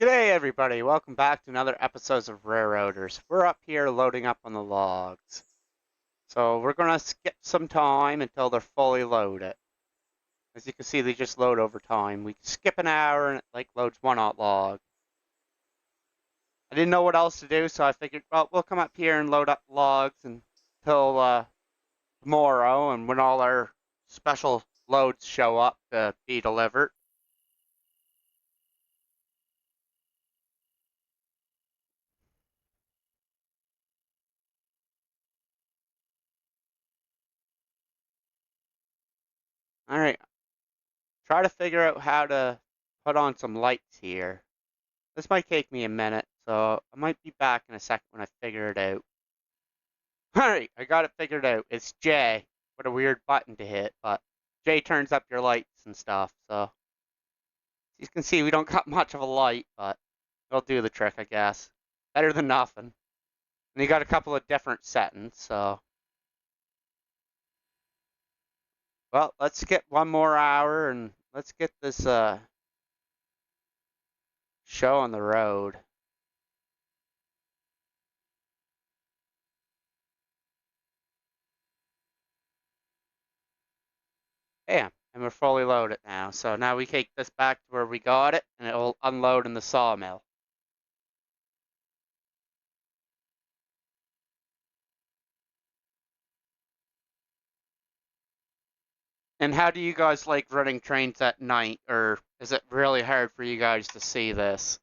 G'day everybody, welcome back to another episode of Railroaders. We're up here loading up on the logs. So we're gonna skip some time until they're fully loaded. As you can see, they just load over time. We skip an hour and it loads one out log. I didn't know what else to do, so I figured, well, we'll come up here and load up logs until tomorrow, and when all our special loads show up to be delivered. Alright, try to figure out how to put on some lights here. This might take me a minute, so I might be back in a second when I figure it out. Alright, I got it figured out. It's J. What a weird button to hit, but J turns up your lights and stuff, so. As you can see, we don't got much of a light, but it'll do the trick, I guess. Better than nothing. And you got a couple of different settings, so. Well, let's get one more hour and let's get this show on the road. Bam, and we're fully loaded now. So now we take this back to where we got it, and it'll unload in the sawmill. And how do you guys like running trains at night, or is it really hard for you guys to see this?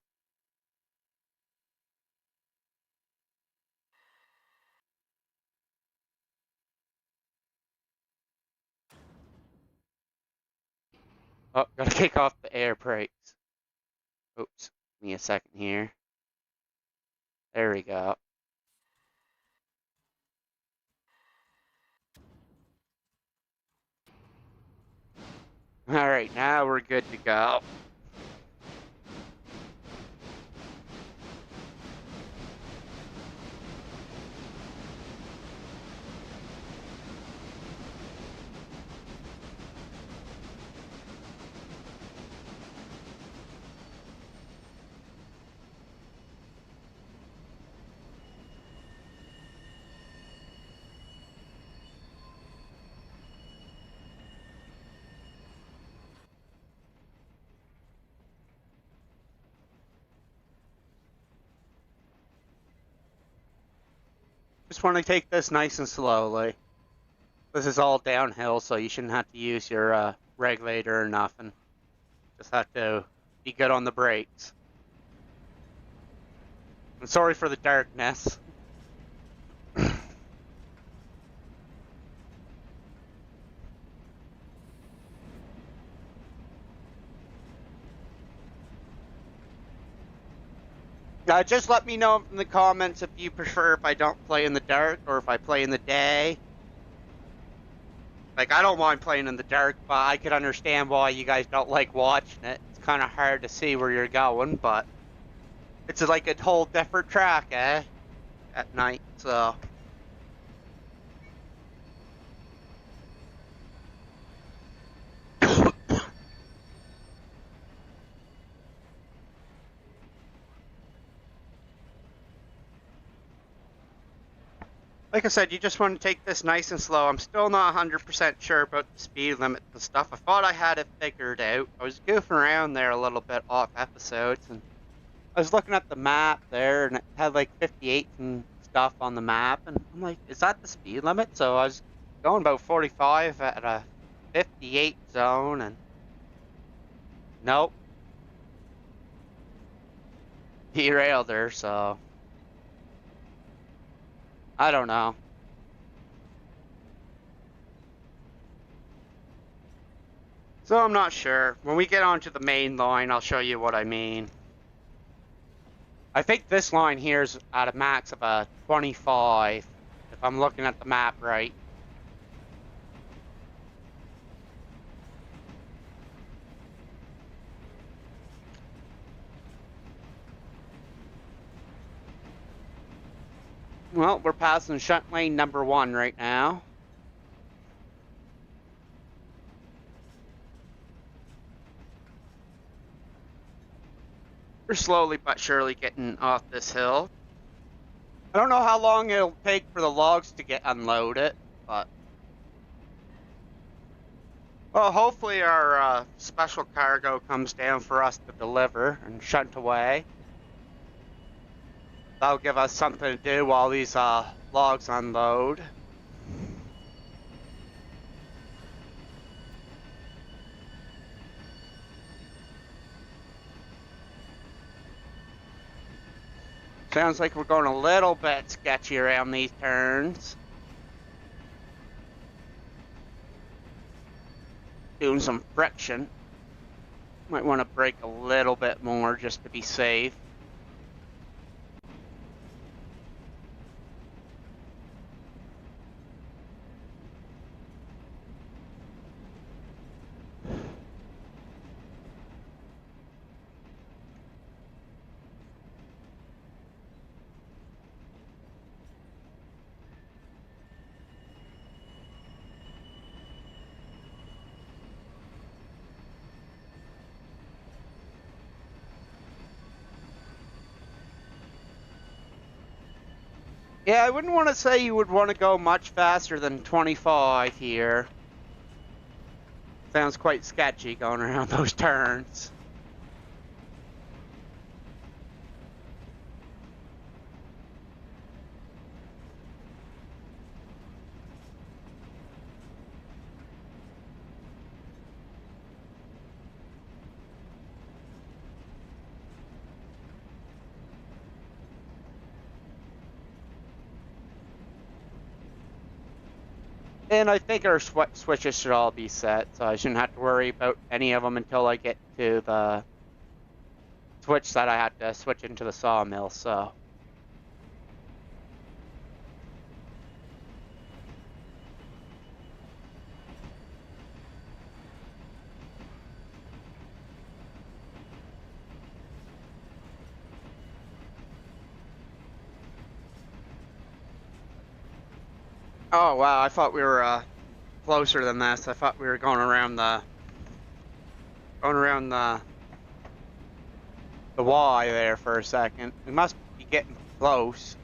Oh, gotta kick off the air brakes. Oops, give me a second here. There we go. Alright, now we're good to go. Just want to take this nice and slowly. This is all downhill, so you shouldn't have to use your regulator or nothing. Just have to be good on the brakes. I'm sorry for the darkness. Just let me know in the comments if you prefer if I don't play in the dark or if I play in the day. Like, I don't mind playing in the dark, but I could understand why you guys don't like watching it. It's kind of hard to see where you're going, but it's like a whole different track, eh? At night, so. Like I said, you just want to take this nice and slow. I'm still not 100% sure about the speed limit and stuff. I thought I had it figured out. I was goofing around there a little bit off episodes, and I was looking at the map there, and it had like 58 and stuff on the map, and I'm like, is that the speed limit? So I was going about 45 at a 58 zone, and nope, derailed her, so I don't know. So I'm not sure. When we get onto the main line, I'll show you what I mean. I think this line here is at a max of a 25, if I'm looking at the map right. Well, we're passing shunt lane number 1 right now. We're slowly but surely getting off this hill. I don't know how long it'll take for the logs to get unloaded, but well, hopefully our special cargo comes down for us to deliver and shunt away. That'll give us something to do while these logs unload. Sounds like we're going a little bit sketchy around these turns. Doing some friction. Might want to brake a little bit more just to be safe. Yeah, I wouldn't want to say you would want to go much faster than 25 here. Sounds quite sketchy going around those turns. And I think our switches should all be set, so I shouldn't have to worry about any of them until I get to the switch that I had to switch into the sawmill, so. Oh wow, I thought we were closer than this. I thought we were going around the Y there for a second. We must be getting close.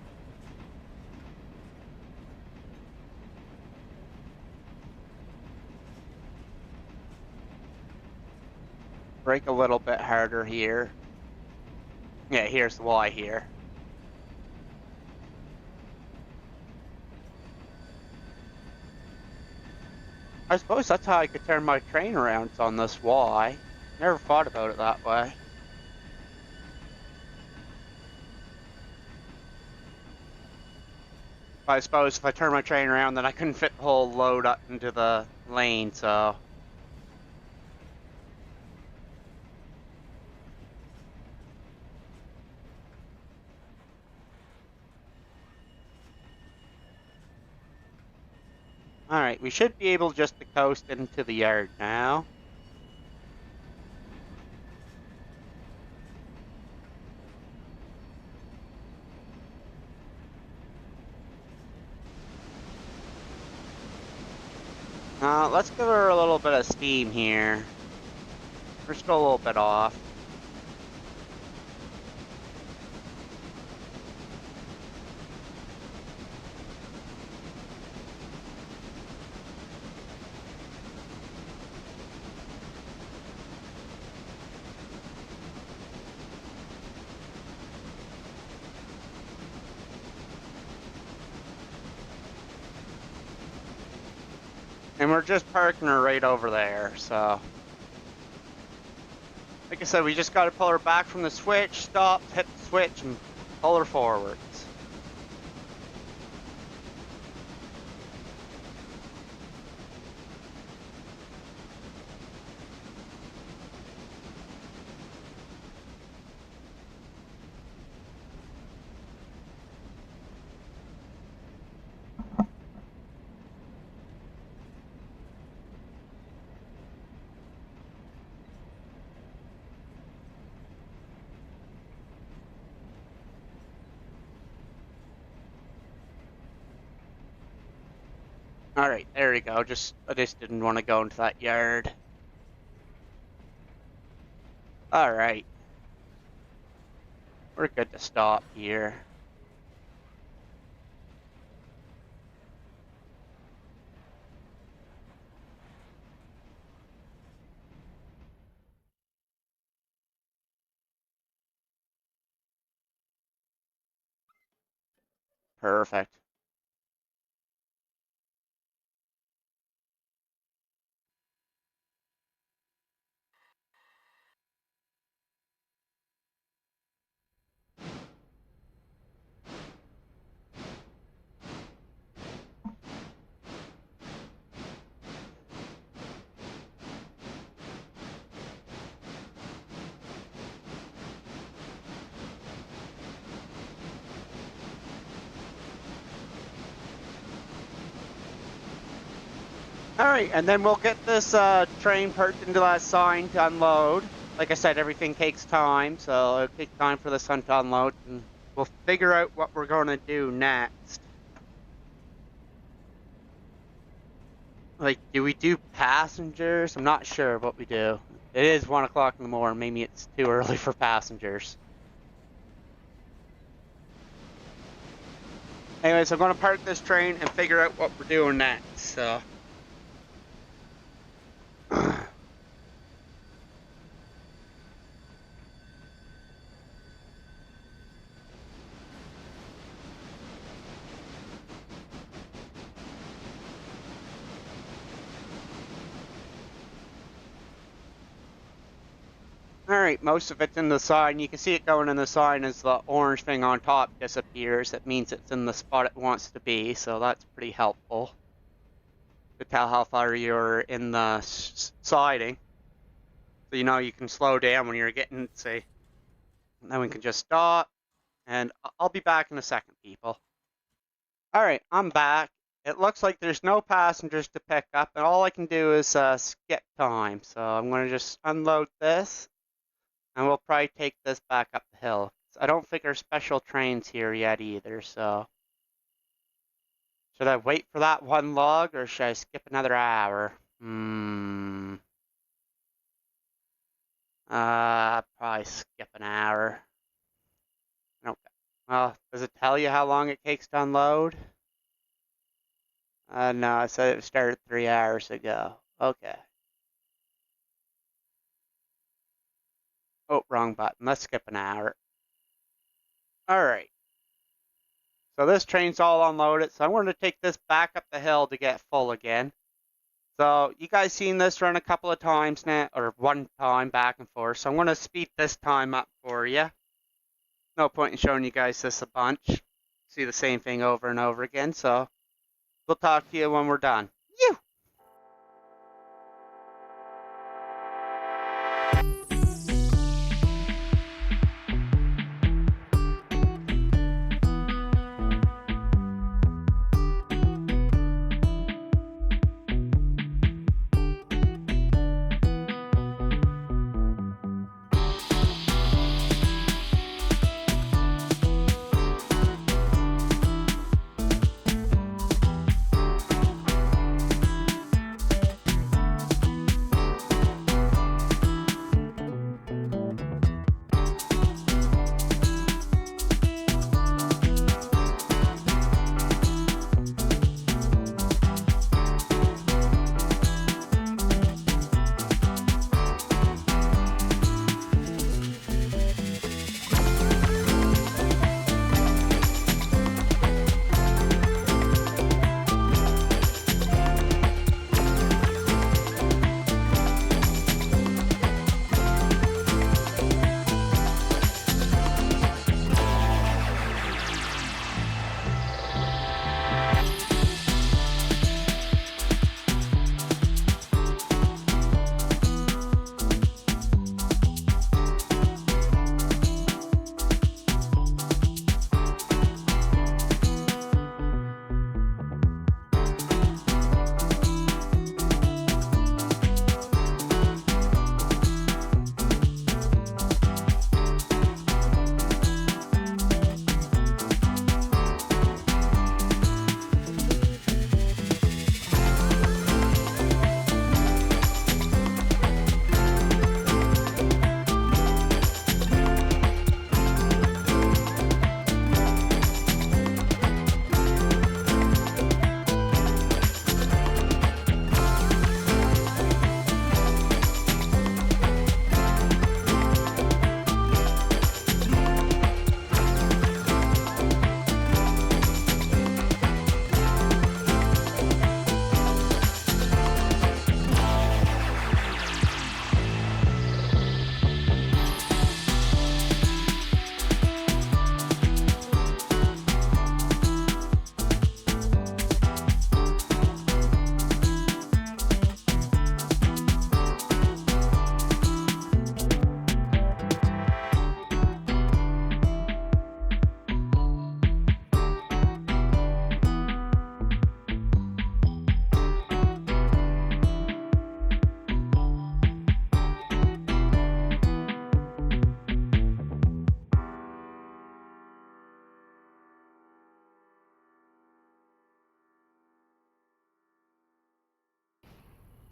Brake a little bit harder here. Yeah, here's the Y here. I suppose that's how I could turn my train around on this Y. Never thought about it that way. I suppose if I turn my train around, then I couldn't fit the whole load up into the lane, so. Alright, we should be able just to coast into the yard now. Let's give her a little bit of steam here. We're still a little bit off. And we're just parking her right over there, so. Like I said, we just gotta pull her back from the switch, stop, hit the switch, and pull her forwards. Alright, there we go. I just didn't want to go into that yard. Alright. we're good to stop here. Perfect. Alright, and then we'll get this train parked into that sign to unload. Like I said, everything takes time, so it'll take time for the sun to unload, and we'll figure out what we're going to do next. Like, do we do passengers? I'm not sure what we do. It is 1 o'clock in the morning. Maybe it's too early for passengers. Anyways, I'm going to park this train and figure out what we're doing next, so... Alright, most of it's in the sign. You can see it going in the sign as the orange thing on top disappears. It means it's in the spot it wants to be, so that's pretty helpful to tell how far you're in the siding. So you know you can slow down when you're getting, say, and then we can just stop, and I'll be back in a second, people. Alright, I'm back. It looks like there's no passengers to pick up, and all I can do is skip time. So I'm going to just unload this, and we'll probably take this back up the hill. I don't think there's special trains here yet either, so... Should I wait for that one log, or should I skip another hour? Probably skip an hour. Okay. Well, does it tell you how long it takes to unload? No, it said it started 3 hours ago. Okay. Oh, wrong button. Let's skip an hour. Alright. So this train's all unloaded, so I'm going to take this back up the hill to get full again. So you guys seen this run a couple of times now, or one time back and forth, so I'm going to speed this time up for you. No point in showing you guys this a bunch. See the same thing over and over again, so we'll talk to you when we're done. You.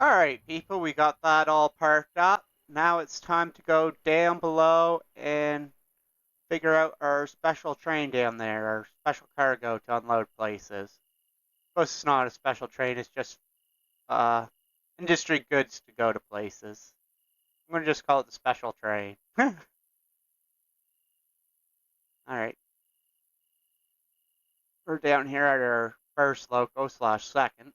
Alright, people, we got that all parked up. Now it's time to go down below and figure out our special train down there, our special cargo to unload places. Of course, it's not a special train, it's just uh, industry goods to go to places. I'm gonna just call it the special train. Alright, we're down here at our first loco slash second.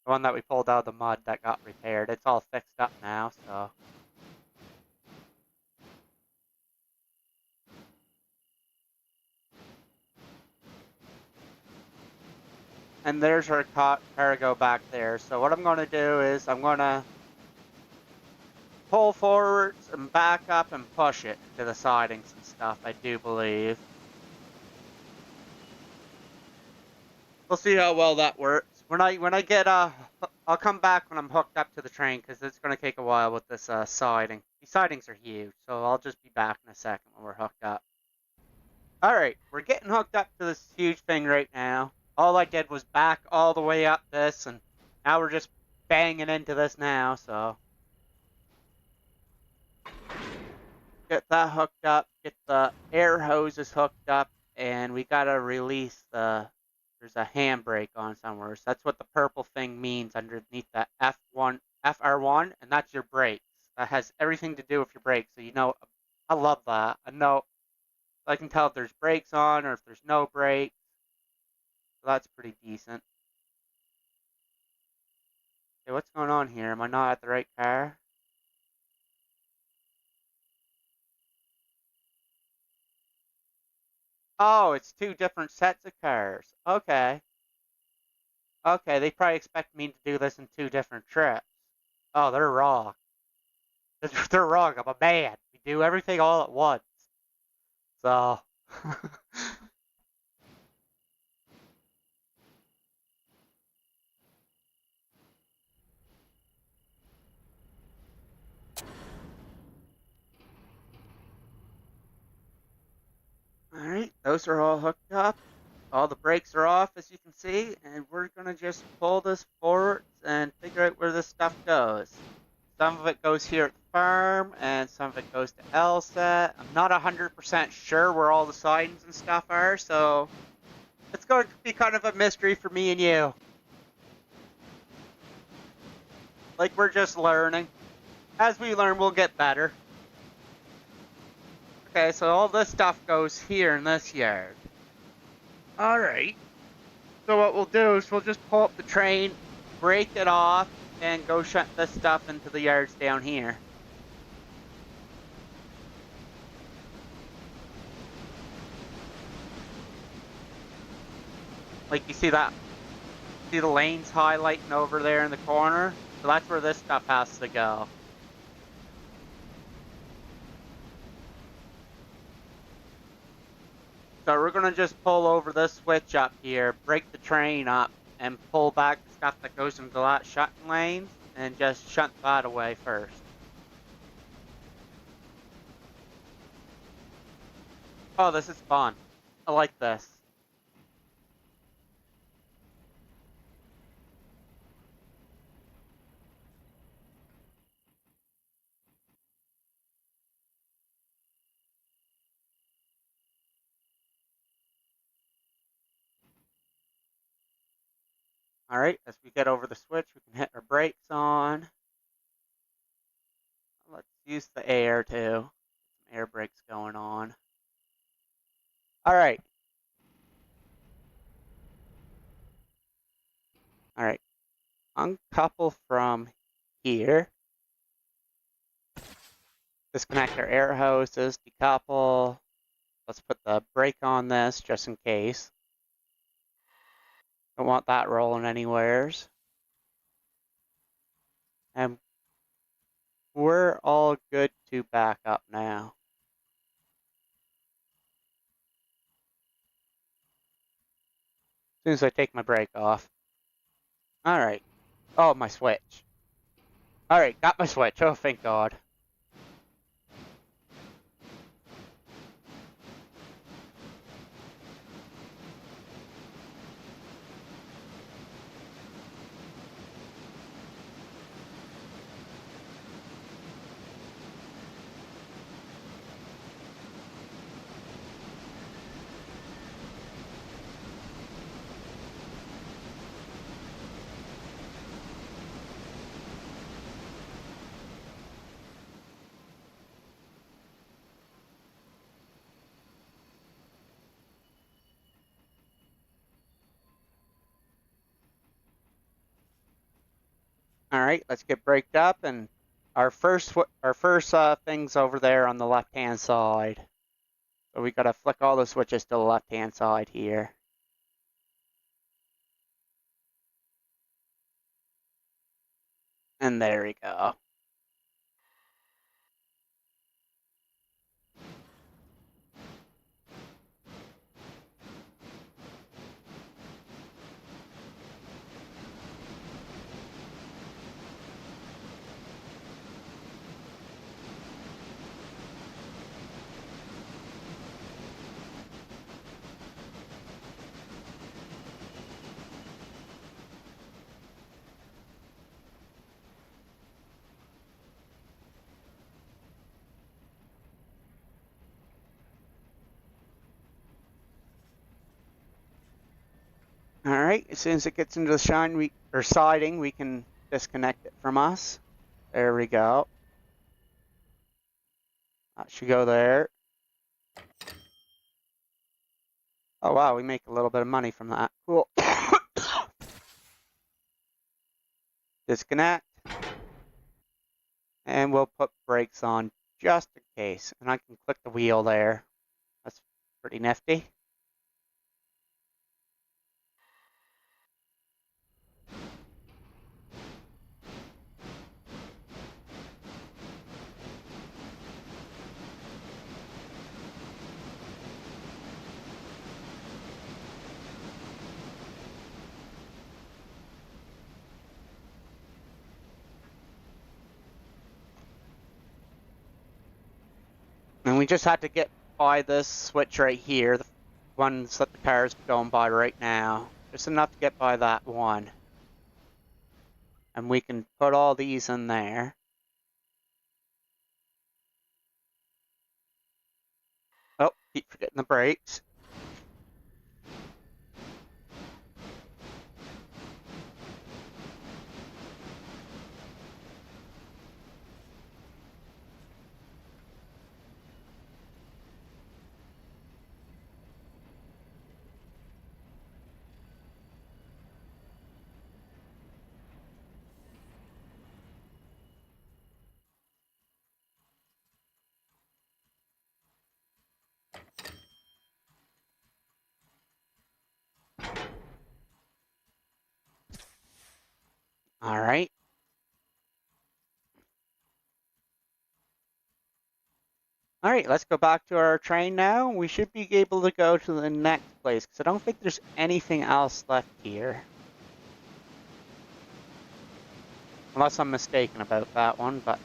The one that we pulled out of the mud that got repaired. It's all fixed up now, so. And there's our cargo back there. So what I'm going to do is I'm going to pull forwards and back up and push it into the sidings and stuff, I do believe. We'll see how well that works. When I get I'll come back when I'm hooked up to the train because it's going to take a while with this siding. These sidings are huge, so I'll just be back in a second when we're hooked up. Alright, we're getting hooked up to this huge thing right now. All I did was back all the way up this, and now we're just banging into this now, so. Get that hooked up, get the air hoses hooked up, and we gotta release there's a handbrake on somewhere. So that's what the purple thing means underneath that F1, FR1, and that's your brakes. That has everything to do with your brakes, so you know, I love that. I know, I can tell if there's brakes on or if there's no brakes. So that's pretty decent. Okay, what's going on here? Am I not at the right car? Oh, it's two different sets of cars. Okay. Okay, they probably expect me to do this in two different trips. Oh, they're wrong. They're wrong. I'm a man. We do everything all at once. So. Alright, those are all hooked up. All the brakes are off, as you can see, and we're gonna just pull this forward and figure out where this stuff goes. Some of it goes here at the farm, and some of it goes to LSET. I'm not 100% sure where all the sidings and stuff are, so it's going to be kind of a mystery for me and you. Like, we're just learning. As we learn, we'll get better. Okay, so all this stuff goes here in this yard. Alright. So what we'll do is we'll just pull up the train, break it off, and go shut this stuff into the yards down here. Like, you see that? See the lanes highlighting over there in the corner? So that's where this stuff has to go. So we're gonna just pull over this switch up here, break the train up, and pull back the stuff that goes into that shutting lanes, and just shunt that away first. Oh, this is fun. I like this. Alright, as we get over the switch, we can hit our brakes on. Let's use the air too. Some air brakes going on. Alright. Alright. Uncouple from here. Disconnect our air hoses, decouple. Let's put the brake on this just in case. Don't want that rolling anywheres. And we're all good to back up now. As soon as I take my brake off. Alright. Oh, my switch. Alright, got my switch. Oh, thank God. All right, let's get braked up, and our first thing's over there on the left-hand side. So we gotta flick all the switches to the left-hand side here. And there we go. All right, as soon as it gets into the siding, we can disconnect it from us. There we go. That should go there. Oh wow, we make a little bit of money from that. Cool. Disconnect. And we'll put brakes on just in case. And I can click the wheel there. That's pretty nifty. And we just had to get by this switch right here, the ones that the car's going by right now. Just enough to get by that one. And we can put all these in there. Oh, keep forgetting the brakes. All right. All right, let's go back to our train now. We should be able to go to the next place because I don't think there's anything else left here. Unless I'm mistaken about that one, but...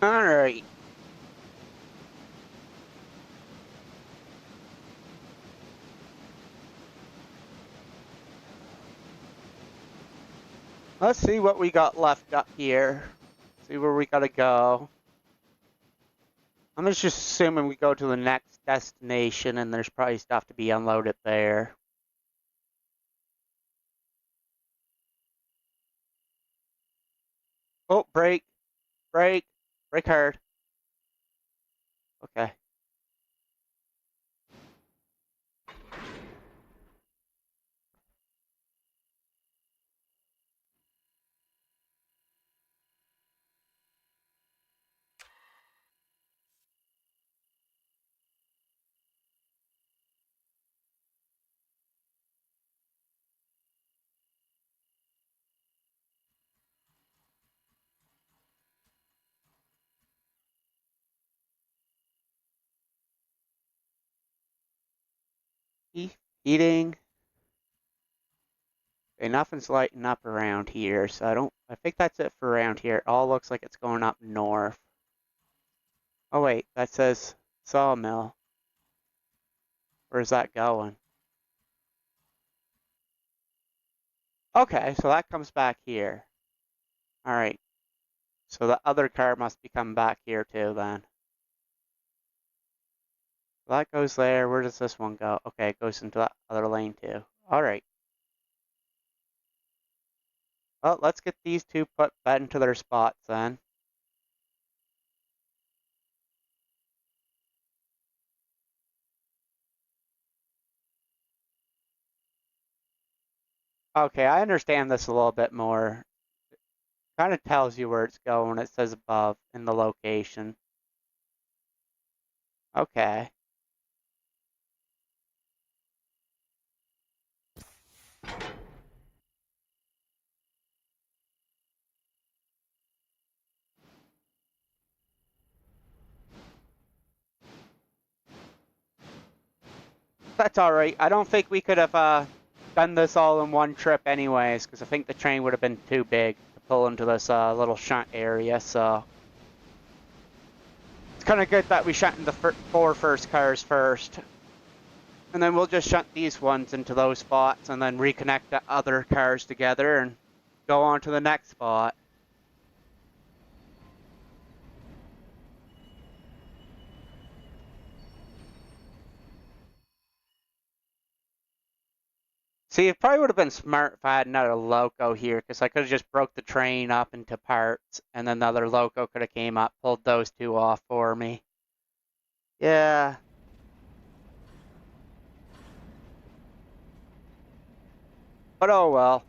All right. Let's see what we got left up here. See where we gotta go. I'm just assuming we go to the next destination and there's probably stuff to be unloaded there. Oh, brake, brake, brake hard. Okay. Heating. Okay, nothing's lighting up around here, so I think that's it for around here. It all looks like it's going up north. Oh wait, that says sawmill. Where's that going? Okay, so that comes back here. All right. So the other car must be coming back here too then. So that goes there. Where does this one go? Okay, it goes into that other lane too. All right. Well, let's get these two put back into their spots then. Okay, I understand this a little bit more. Kind of tells you where it's going. It says above in the location. Okay. That's all right. I don't think we could have done this all in one trip anyways, because I think the train would have been too big to pull into this little shunt area, so... It's kind of good that we shunt in the four first cars first. And then we'll just shunt these ones into those spots and then reconnect the other cars together and go on to the next spot. See, it probably would have been smart if I had another loco here, because I could have just broke the train up into parts, and then the other loco could have came up, pulled those two off for me. Yeah. But oh well.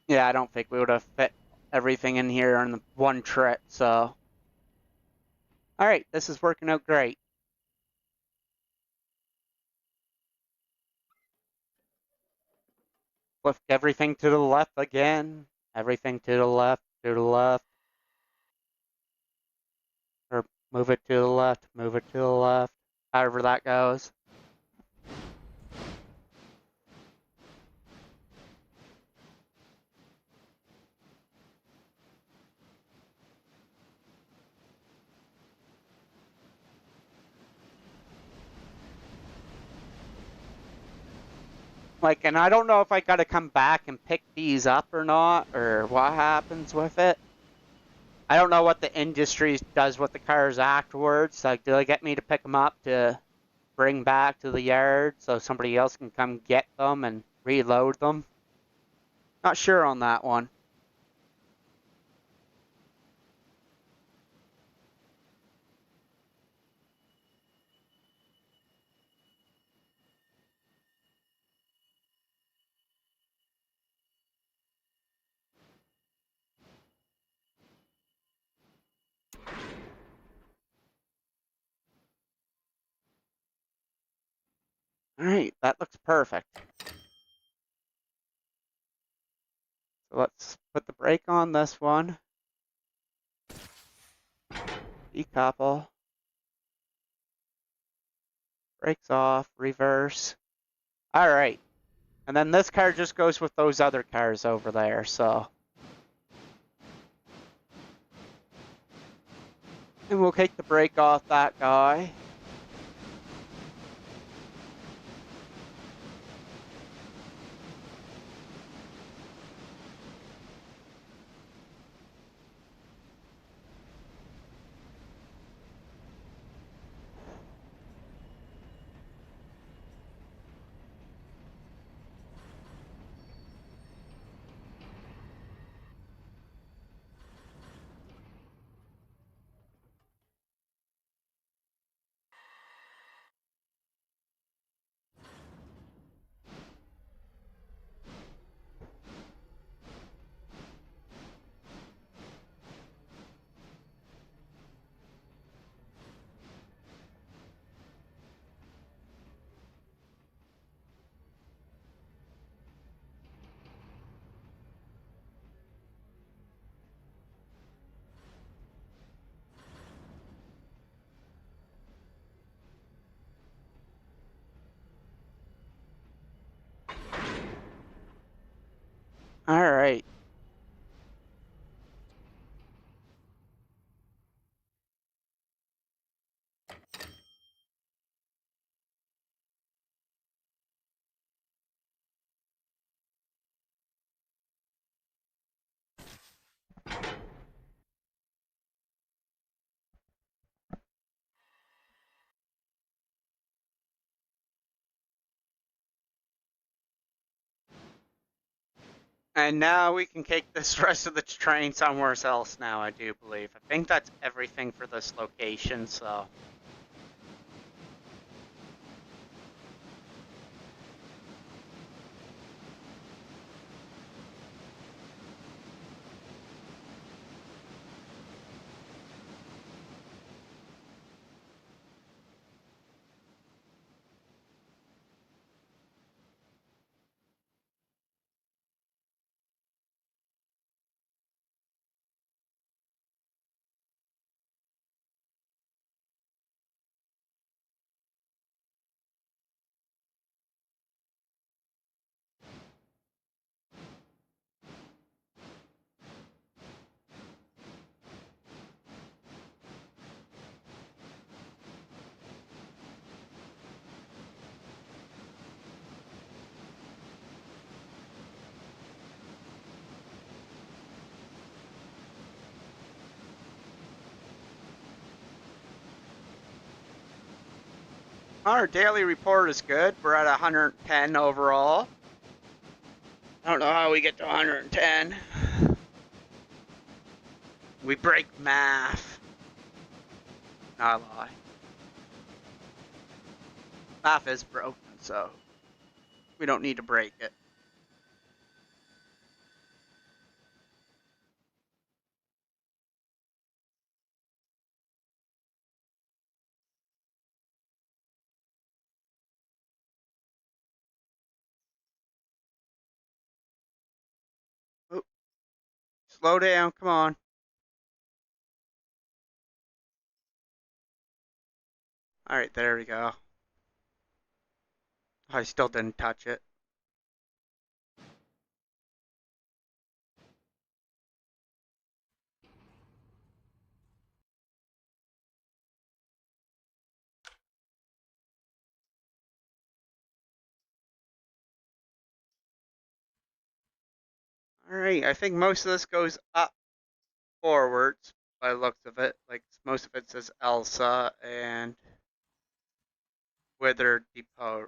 Yeah, I don't think we would have fit everything in here on the one trip, so. Alright, this is working out great. Lift everything to the left again. Everything to the left, to the left. Or move it to the left, move it to the left. However that goes. Like, and I don't know if I gotta come back and pick these up or not, or what happens with it. I don't know what the industry does with the cars afterwards. Like, do they get me to pick them up to bring back to the yard so somebody else can come get them and reload them? Not sure on that one. Alright, that looks perfect. So let's put the brake on this one. Decouple. Brakes off, reverse. Alright. And then this car just goes with those other cars over there, so. And we'll take the brake off that guy. And now we can take this rest of the train somewhere else now, I do believe. I think that's everything for this location, so. Our daily report is good. We're at 110 overall. I don't know how we get to 110. We break math. Not a lie. Math is broken, so we don't need to break it. Oop, slow down, come on. Alright, there we go. I still didn't touch it. Alright, I think most of this goes up forwards by the looks of it. Like, most of it says Elsa and Wither Depot.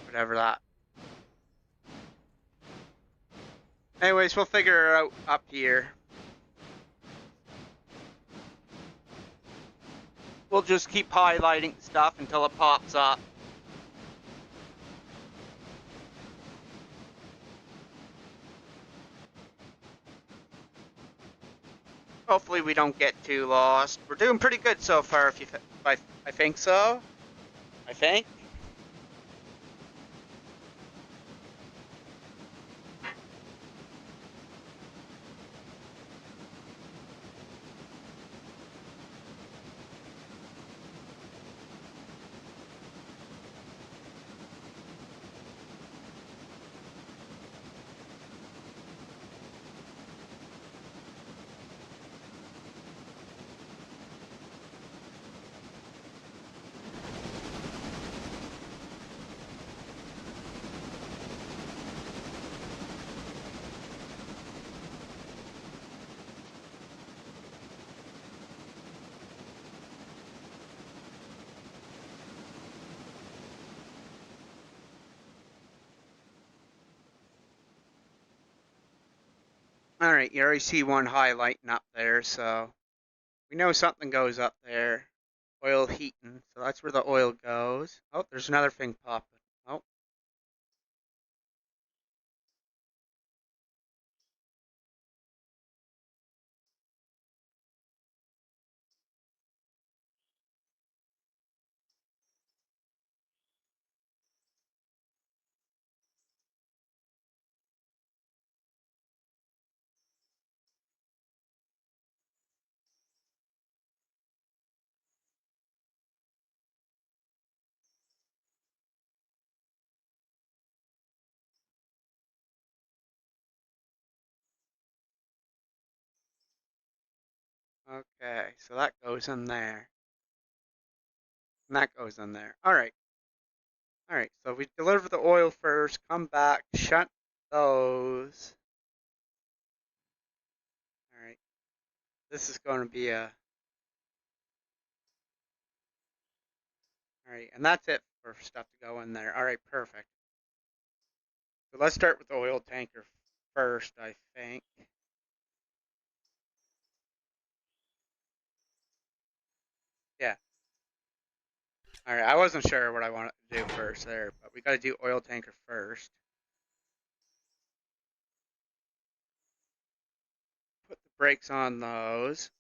Whatever that. Anyways, we'll figure it out up here. We'll just keep highlighting stuff until it pops up. Hopefully we don't get too lost. We're doing pretty good so far, if I think so. I think. Alright, you already see one highlighting up there, so we know something goes up there. Oil heating, so that's where the oil goes. Oh, there's another thing popping. Oh, okay, so that goes in there. And that goes in there. Alright. Alright, so we deliver the oil first, come back, shut those. Alright, this is going to be a. Alright, and that's it for stuff to go in there. Alright, perfect. So let's start with the oil tanker first, I think. Yeah. All right. I wasn't sure what I wanted to do first there, but we got to do oil tanker first. Put the brakes on those.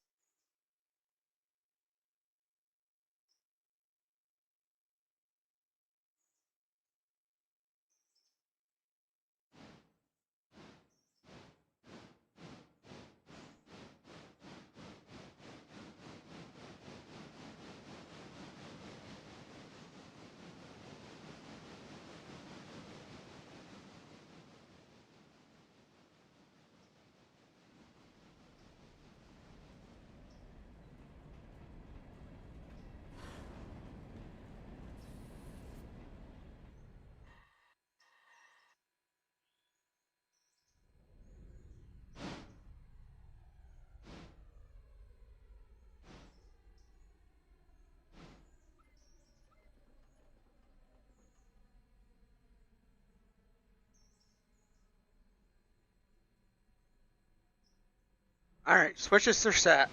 All right. Switches are set.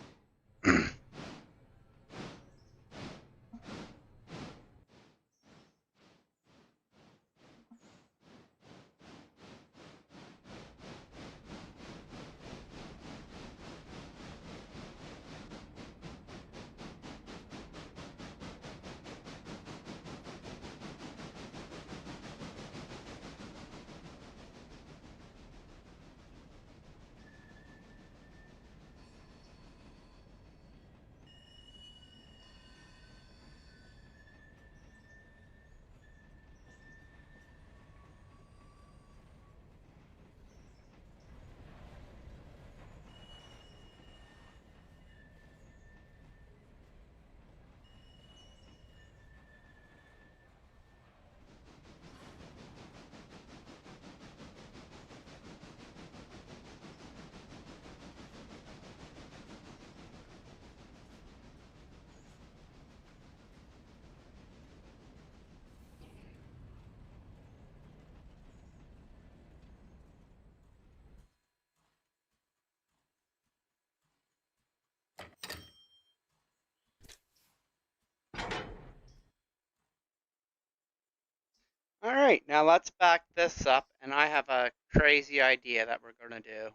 All right. Now let's back this up, and I have a crazy idea that we're gonna do.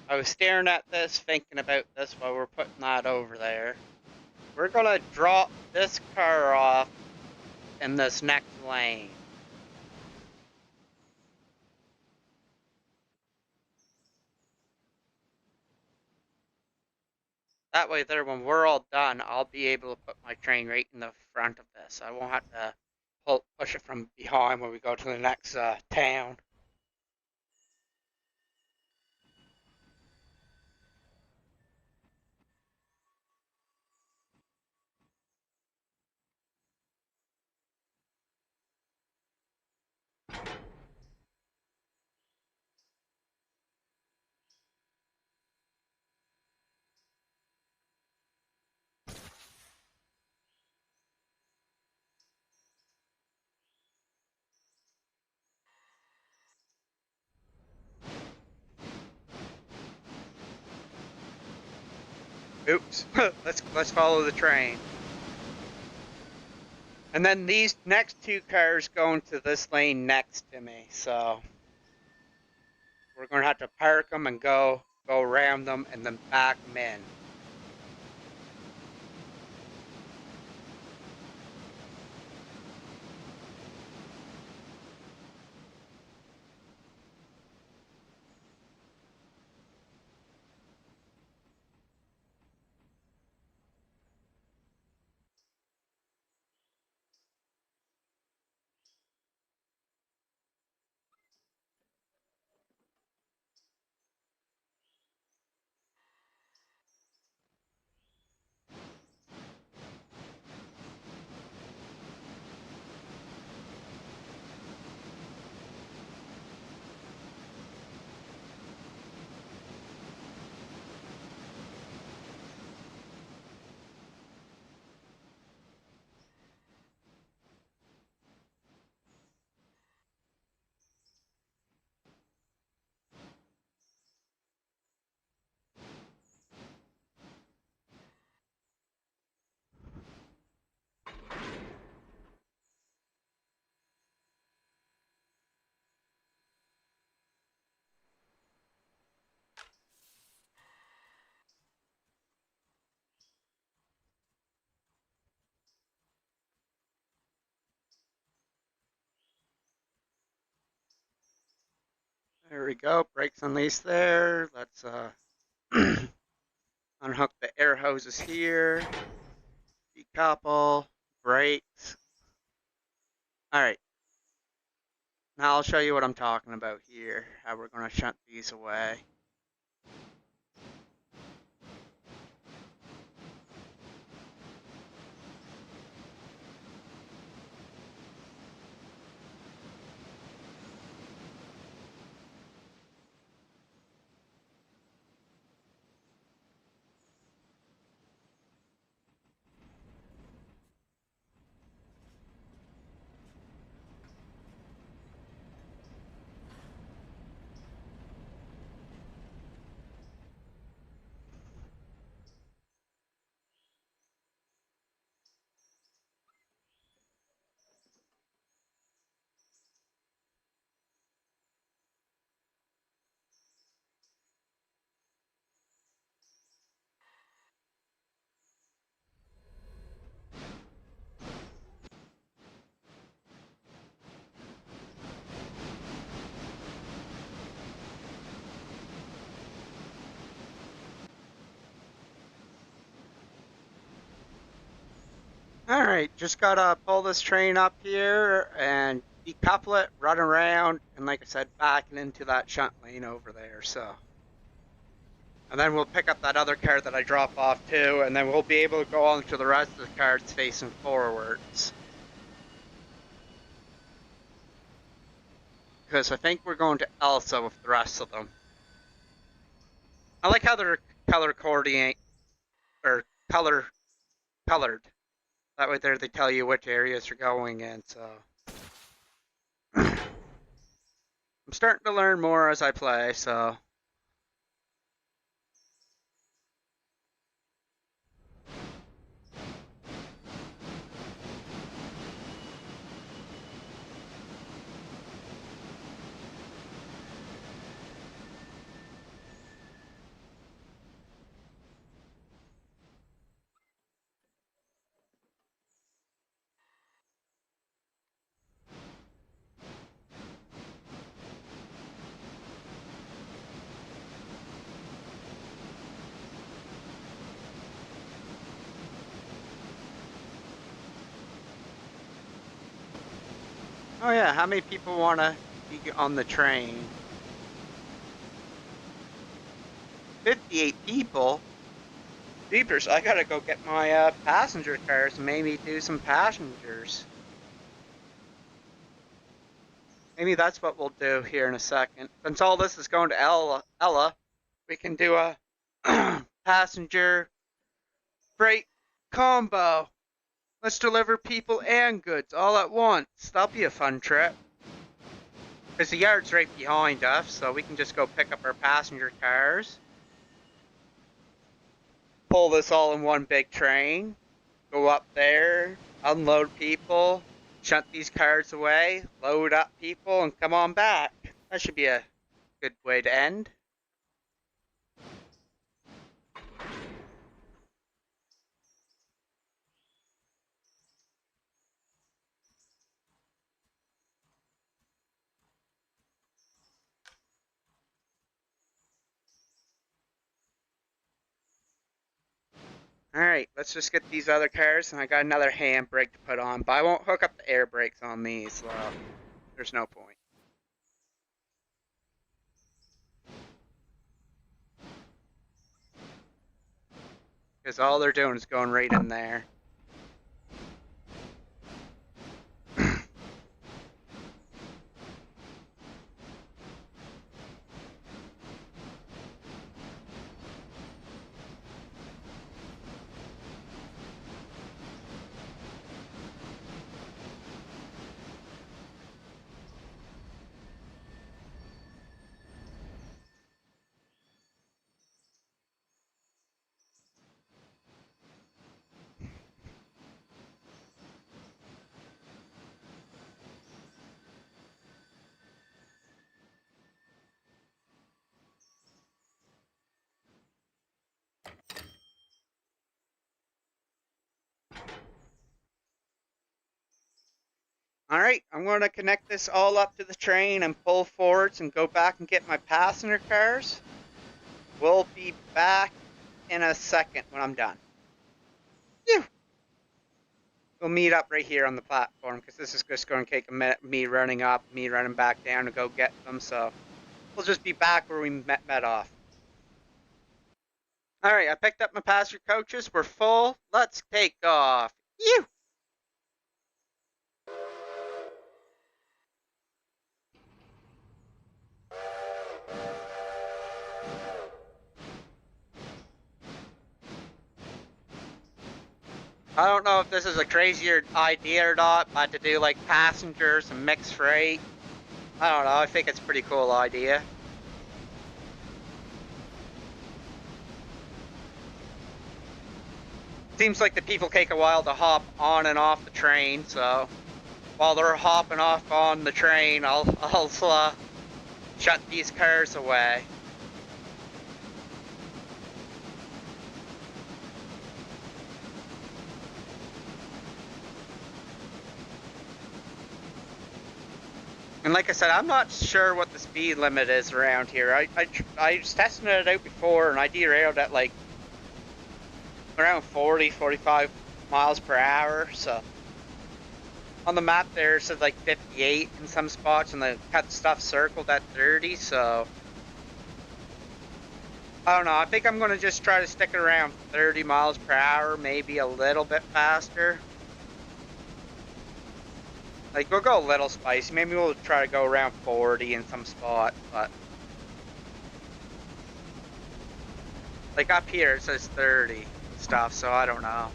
I was staring at this, thinking about this while we're putting that over there. We're gonna drop this car off in this next lane. That way there, when we're all done, I'll be able to put my train right in the front of this. I won't have to push it from behind when we go to the next town. Oops. let's follow the train. And then these next two cars go into this lane next to me, so we're gonna have to park them and go around them and then back them in. There we go. Brakes unleashed there. Let's unhook the air hoses here. Decouple. Brakes. Alright. Now I'll show you what I'm talking about here. How we're going to shunt these away. Alright, just gotta pull this train up here and decouple it, run around, and like I said, backing into that shunt lane over there, so. And then we'll pick up that other car that I dropped off too, and then we'll be able to go on to the rest of the cars facing forwards. Because I think we're going to Elsa with the rest of them. I like how they're color coordinate, or colored. That way there they tell you which areas you're going in, so. I'm starting to learn more as I play, so. Oh yeah, how many people want to be on the train? 58 people? Beepers, I gotta go get my passenger cars and maybe do some passengers. Maybe that's what we'll do here in a second. Since all this is going to Ella, we can do a passenger freight combo. Let's deliver people and goods all at once. That'll be a fun trip. Because the yard's right behind us, so we can just go pick up our passenger cars. Pull this all in one big train. Go up there, unload people, shunt these cars away, load up people, and come on back. That should be a good way to end. Alright, let's just get these other cars, and I got another handbrake to put on, but I won't hook up the air brakes on these, so there's no point. Because all they're doing is going right in there. Alright, I'm going to connect this all up to the train and pull forwards and go back and get my passenger cars. We'll be back in a second when I'm done. Phew. We'll meet up right here on the platform because this is just going to take a minute. Me running up, me running back down to go get them. So we'll just be back where we met off. Alright, I picked up my passenger coaches. We're full. Let's take off. Phew. I don't know if this is a crazier idea or not, but to do like passengers and mixed freight, I don't know. I think it's a pretty cool idea. Seems like the people take a while to hop on and off the train, so while they're hopping off on the train, I'll shut these cars away. And like I said, I'm not sure what the speed limit is around here. I was testing it out before, and I derailed at like around 40, 45 miles per hour. So on the map there, it says like 58 in some spots, and the cut stuff circled at 30. So I don't know. I think I'm going to just try to stick it around 30 miles per hour, maybe a little bit faster. Like, we'll go a little spicy. Maybe we'll try to go around 40 in some spot, but like up here it says 30 stuff, so I don't know.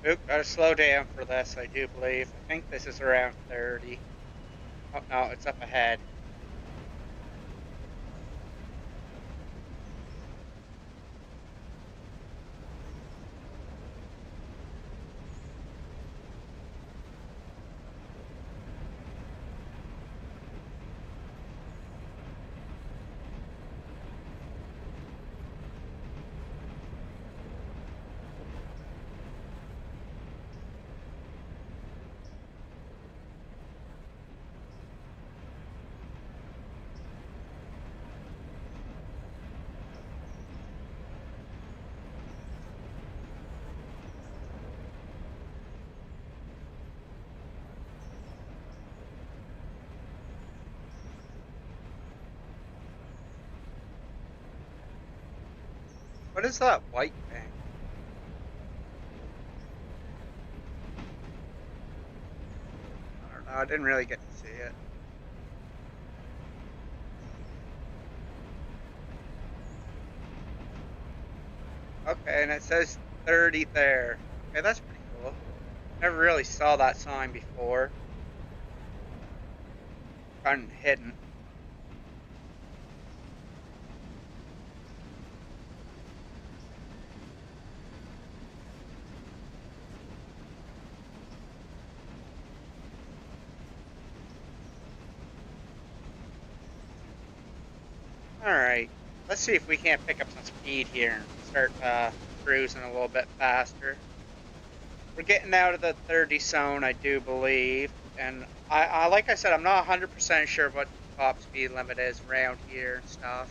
Oop, gotta slow down for this, I do believe. I think this is around 30. Oh, no, it's up ahead. What is that white thing? I don't know, I didn't really get to see it. Okay, and it says 30 there. Okay, that's pretty cool. Never really saw that sign before. Kind of hidden. Alright, let's see if we can't pick up some speed here and start cruising a little bit faster. We're getting out of the 30 zone, I do believe. And I like I said, I'm not 100% sure what the top speed limit is around here and stuff.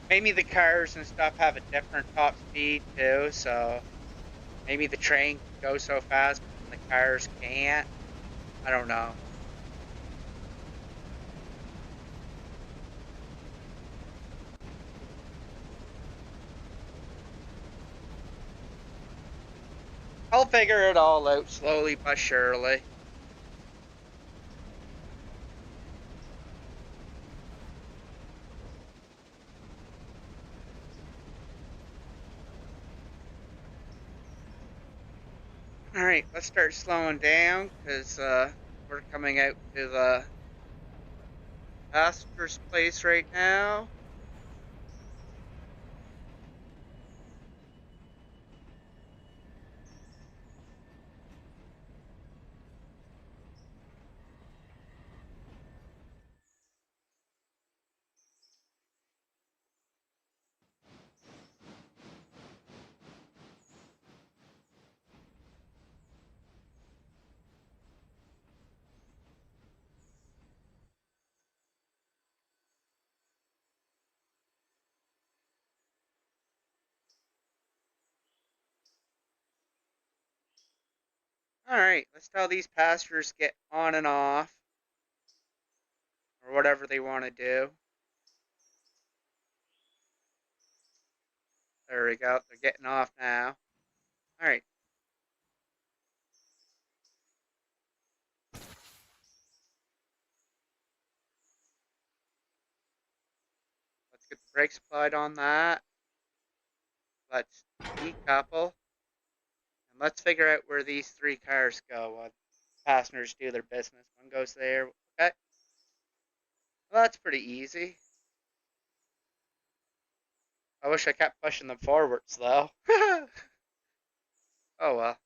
Maybe the cars and stuff have a different top speed too, so maybe the train can go so fast and the cars can't. I don't know. I'll figure it all out slowly but surely. Alright, let's start slowing down because we're coming out to the passenger's place right now. Alright, let's tell these passengers get on and off, or whatever they want to do. There we go, they're getting off now. Alright, let's get the brakes applied on that. Let's decouple. And let's figure out where these three cars go while passengers do their business. One goes there. Okay. Well, that's pretty easy. I wish I kept pushing them forwards, though. Oh well.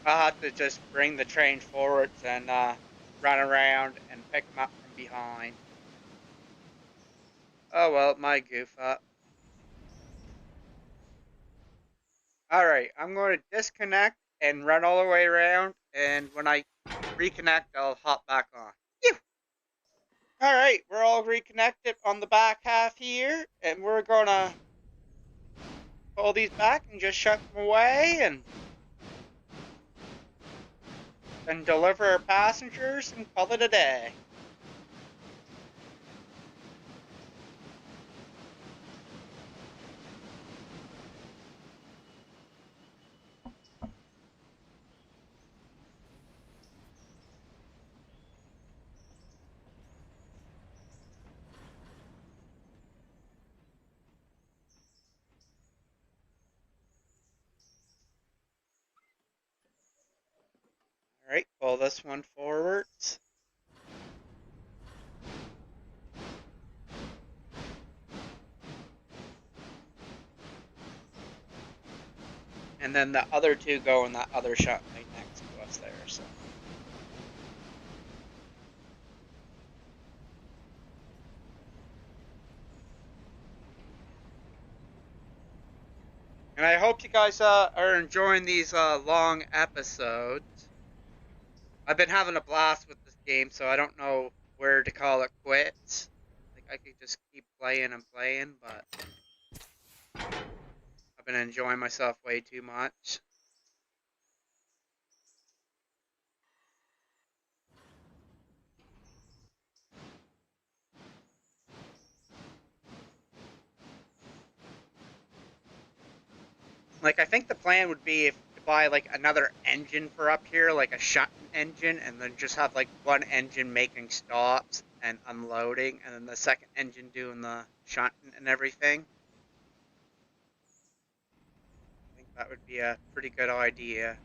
I'll have to just bring the train forwards and run around and pick them up from behind. Oh well, my goof up. Alright, I'm going to disconnect and run all the way around, and when I reconnect, I'll hop back on. Phew! Alright, we're all reconnected on the back half here, and we're gonna pull these back and just shut them away and deliver our passengers and call it a day. Alright, pull this one forwards. And then the other two go in that other shot right next to us there, so. And I hope you guys are enjoying these long episodes. I've been having a blast with this game, so I don't know where to call it quits. Like, I could just keep playing and playing, but I've been enjoying myself way too much. Like, I think the plan would be if to buy like another engine for up here, like a shunting engine, and then just have like one engine making stops and unloading, and then the second engine doing the shunting and everything. I think that would be a pretty good idea.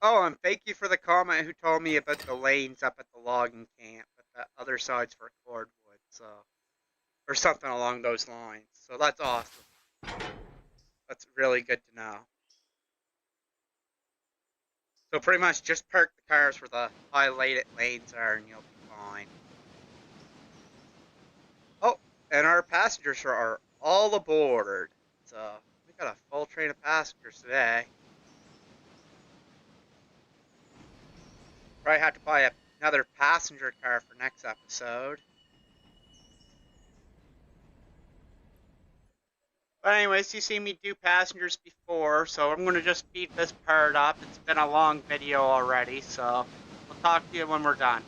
Oh, and thank you for the comment who told me about the lanes up at the logging camp, but the other side's for cordwood, so or something along those lines. So that's awesome. That's really good to know. So pretty much just park the cars where the highlighted lanes are, and you'll be fine. Oh, and our passengers are all aboard. So we got a full train of passengers today. Probably have to buy another passenger car for next episode. But anyways, you seen me do passengers before, so I'm gonna just speed this part up. It's been a long video already, so I'll talk to you when we're done.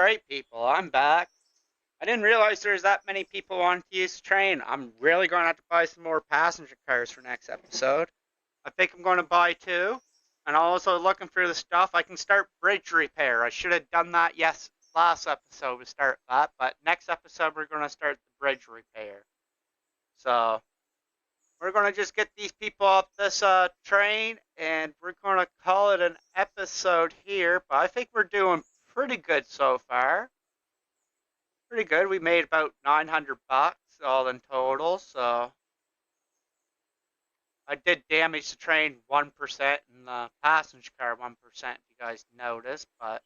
Alright, people, I'm back. I didn't realize there's that many people wanting to use the train. I'm really going to have to buy some more passenger cars for next episode. I think I'm going to buy two. And also looking for the stuff, I can start bridge repair. I should have done that last episode to start that, but next episode we're going to start the bridge repair. So we're going to just get these people off this train and we're going to call it an episode here, but I think we're doing pretty good so far. Pretty good. We made about 900 bucks all in total, so I did damage the train 1% and the passenger car 1%, if you guys noticed, but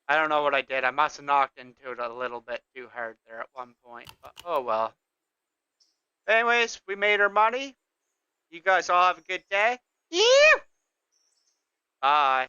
I don't know what I did. I must have knocked into it a little bit too hard there at one point, but oh well. Anyways, we made our money. You guys all have a good day. Yeah! Bye.